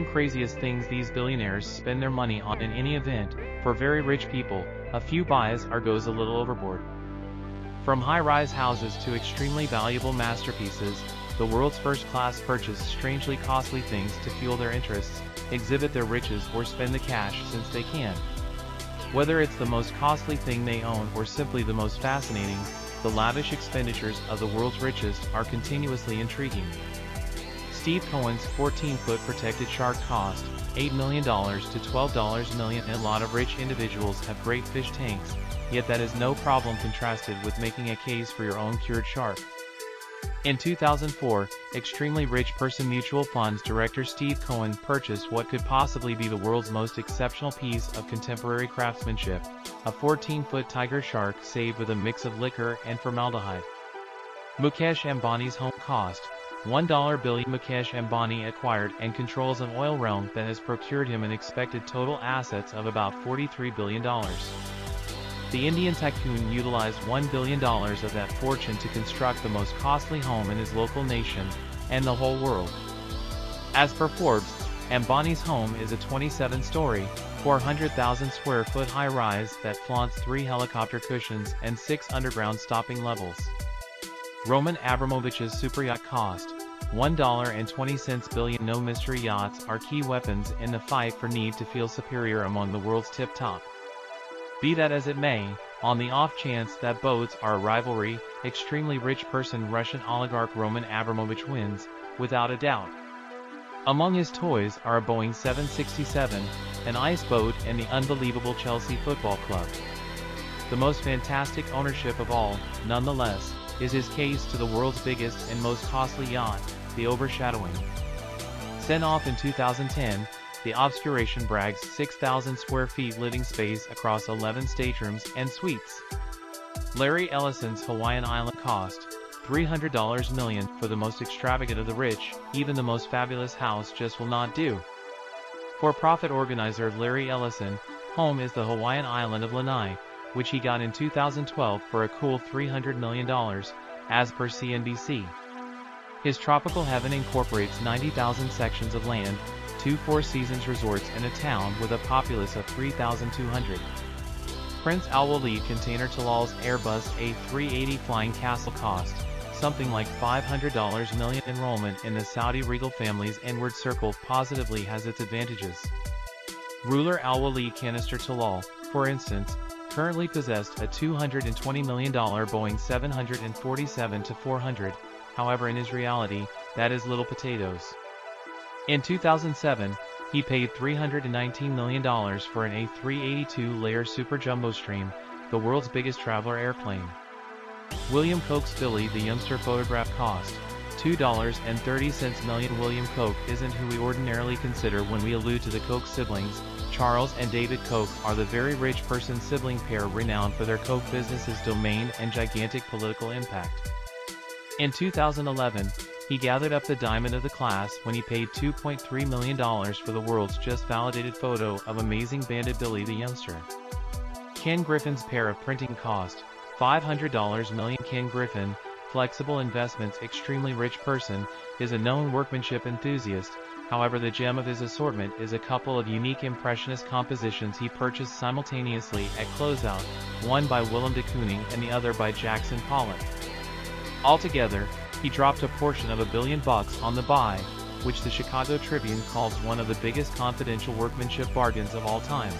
craziest things these billionaires spend their money on in any event. For very rich people, a few buys or goes a little overboard. From high-rise houses to extremely valuable masterpieces, the world's first-class purchase strangely costly things to fuel their interests, exhibit their riches or spend the cash since they can. Whether it's the most costly thing they own or simply the most fascinating, the lavish expenditures of the world's richest are continuously intriguing. Steve Cohen's 14-foot protected shark cost $8 million to $12 million. A lot of rich individuals have great fish tanks, yet that is no problem contrasted with making a case for your own cured shark. In 2004, extremely rich person mutual funds director Steve Cohen purchased what could possibly be the world's most exceptional piece of contemporary craftsmanship, a 14-foot tiger shark saved with a mix of liquor and formaldehyde. Mukesh Ambani's home cost $1 billion. Mukesh Ambani acquired and controls an oil realm that has procured him an expected total assets of about $43 billion. The Indian tycoon utilized $1 billion of that fortune to construct the most costly home in his local nation, and the whole world. As per Forbes, Ambani's home is a 27-story, 400,000 square foot high-rise that flaunts 3 helicopter cushions and 6 underground stopping levels. Roman Abramovich's superyacht cost $1.20 billion. No mystery yachts are key weapons in the fight for need to feel superior among the world's tip-top. Be that as it may, on the off chance that boats are a rivalry, extremely rich person Russian oligarch Roman Abramovich wins, without a doubt. Among his toys are a Boeing 767, an ice boat and the unbelievable Chelsea Football Club. The most fantastic ownership of all, nonetheless, is his case to the world's biggest and most costly yacht, the Overshadowing. Sent off in 2010, the obscuration brags 6,000 square feet living space across 11 staterooms and suites. Larry Ellison's Hawaiian Island cost $300 million. For the most extravagant of the rich, even the most fabulous house just will not do. For-profit organizer Larry Ellison, home is the Hawaiian island of Lanai, which he got in 2012 for a cool $300 million, as per CNBC. His tropical heaven incorporates 90,000 sections of land, 2 Four Seasons resorts and a town with a populace of 3,200. Prince Al-Waleed Container Talal's Airbus A380 Flying Castle cost something like $500 million. Enrollment in the Saudi regal family's inward circle positively has its advantages. Ruler Al-Waleed Canister Talal, for instance, currently possessed a $220 million Boeing 747-400, however in his reality, that is little potatoes. In 2007, he paid $319 million for an A382 Super Jumbostream, the world's biggest traveler airplane. William Koch's Billy the Youngster photograph cost $2.30 million. William Koch isn't who we ordinarily consider when we allude to the Koch siblings. Charles and David Koch are the very rich person sibling pair renowned for their Koch business's domain and gigantic political impact. In 2011, he gathered up the diamond of the class when he paid $2.3 million for the world's just validated photo of amazing bandit Billy the Youngster. Ken Griffin's pair of printing cost $500 million. Ken Griffin, flexible investments extremely rich person, is a known workmanship enthusiast. However, the gem of his assortment is a couple of unique impressionist compositions he purchased simultaneously at closeout, one by Willem de Kooning and the other by Jackson Pollock. Altogether, he dropped a portion of $1 billion on the buy, which the Chicago Tribune calls one of the biggest confidential workmanship bargains of all time.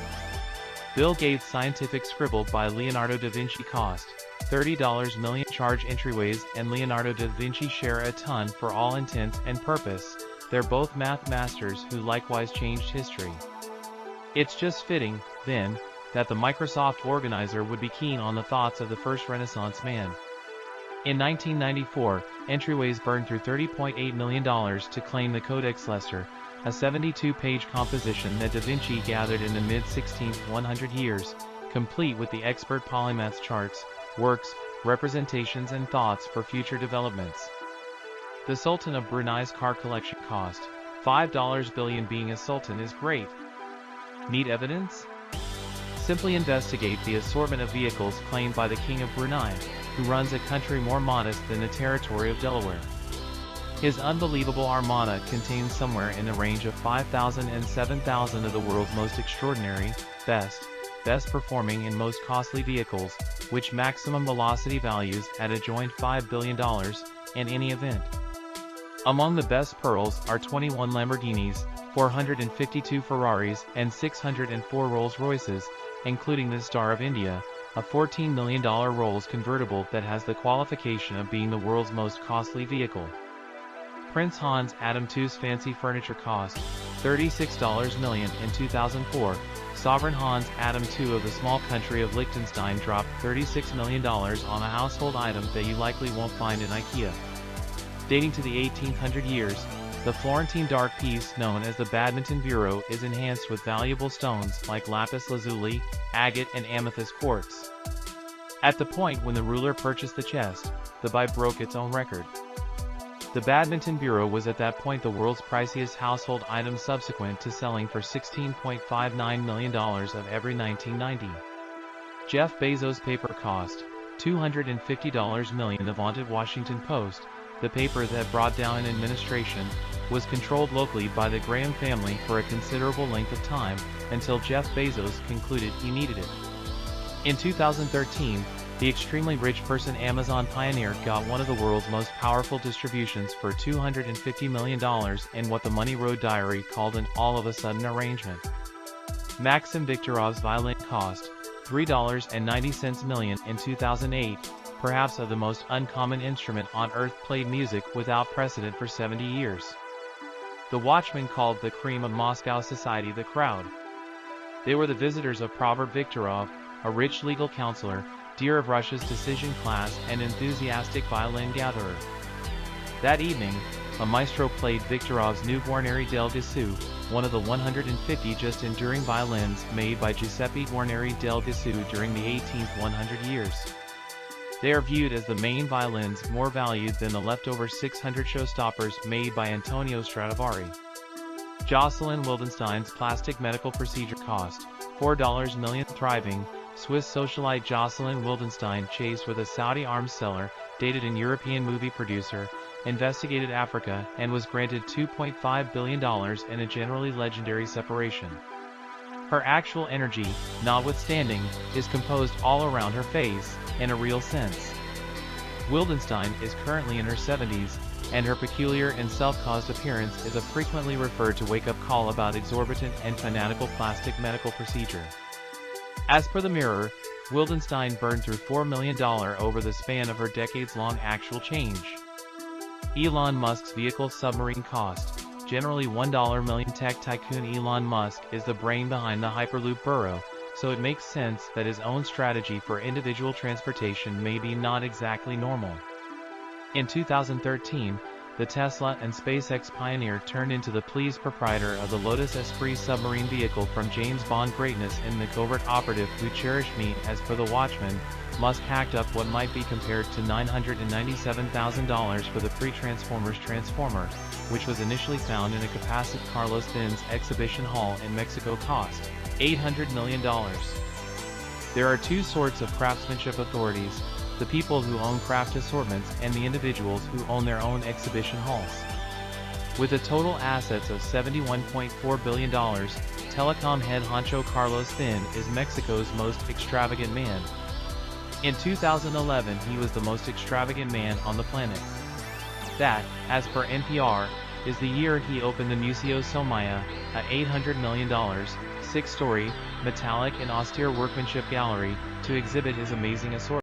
Bill Gates' scientific scribble by Leonardo da Vinci cost $30 million. Charge entryways and Leonardo da Vinci share a ton for all intents and purpose. They're both math masters who likewise changed history. It's just fitting, then, that the Microsoft organizer would be keen on the thoughts of the first Renaissance man. In 1994, entryways burned through $30.8 million to claim the Codex Leicester, a 72-page composition that Da Vinci gathered in the mid-16th 100 years, complete with the expert polymath's charts, works, representations and thoughts for future developments. The Sultan of Brunei's car collection cost $5 billion. Being a sultan is great. Need evidence? Simply investigate the assortment of vehicles claimed by the King of Brunei, who runs a country more modest than the territory of Delaware. His unbelievable armada contains somewhere in the range of 5,000 and 7,000 of the world's most extraordinary, best performing and most costly vehicles, which maximum velocity values at a joint $5 billion in any event. Among the best pearls are 21 Lamborghinis, 452 Ferraris, and 604 Rolls-Royces, including the Star of India, a $14 million Rolls convertible that has the qualification of being the world's most costly vehicle. Prince Hans Adam II's fancy furniture cost $36 million in 2004. Sovereign Hans Adam II of the small country of Liechtenstein dropped $36 million on a household item that you likely won't find in IKEA. Dating to the 1800 years, the Florentine dark piece known as the Badminton Bureau is enhanced with valuable stones like lapis lazuli, agate and amethyst quartz. At the point when the ruler purchased the chest, the buy broke its own record. The Badminton Bureau was at that point the world's priciest household item, subsequent to selling for $16.59 million of every 1990. Jeff Bezos' paper cost $250 million. The vaunted Washington Post, the paper that brought down an administration, was controlled locally by the Graham family for a considerable length of time, until Jeff Bezos concluded he needed it. In 2013, the extremely rich person Amazon pioneer got one of the world's most powerful distributions for $250 million in what the Money Road Diary called an all-of-a-sudden arrangement. Maxim Viktorov's violin cost $3.90 million in 2008, perhaps of the most uncommon instrument on earth played music without precedent for 70 years. The Watchmen called the cream of Moscow society the crowd. They were the visitors of Proverb Viktorov, a rich legal counselor, dear of Russia's decision class and enthusiastic violin gatherer. That evening, a maestro played Viktorov's new Guarneri del Gesù, one of the 150 just enduring violins made by Giuseppe Guarneri del Gesù during the 18th 100 years. They are viewed as the main violins, more valued than the leftover 600 showstoppers made by Antonio Stradivari. Jocelyn Wildenstein's plastic medical procedure cost $4 million. Thriving Swiss socialite Jocelyn Wildenstein, chased with a Saudi arms seller, dated an European movie producer, investigated Africa, and was granted $2.5 billion in a generally legendary separation. Her actual energy, notwithstanding, is composed all around her face, in a real sense. Wildenstein is currently in her 70s, and her peculiar and self-caused appearance is a frequently referred to wake-up call about exorbitant and fanatical plastic medical procedure. As per the Mirror, Wildenstein burned through $4 million over the span of her decades-long actual change. Elon Musk's vehicle submarine cost generally $1 million. Tech tycoon Elon Musk is the brain behind the Hyperloop burrow, so it makes sense that his own strategy for individual transportation may be not exactly normal. In 2013, the Tesla and SpaceX pioneer turned into the pleased proprietor of the Lotus Esprit submarine vehicle from James Bond greatness in The Covert Operative Who Cherished Me. As per the Watchmen, Musk hacked up what might be compared to $997,000 for the pre-Transformers Transformer, which was initially found in a capacitive Carlos Bin's exhibition hall in Mexico. Cost $800 million. There are two sorts of craftsmanship authorities: the people who own craft assortments and the individuals who own their own exhibition halls. With a total assets of $71.4 billion, telecom head honcho Carlos Bin is Mexico's most extravagant man. In 2011, he was the most extravagant man on the planet. That, as per NPR, is the year he opened the Museo Somaya, a $800 million, 6-story, metallic and austere workmanship gallery, to exhibit his amazing assortment.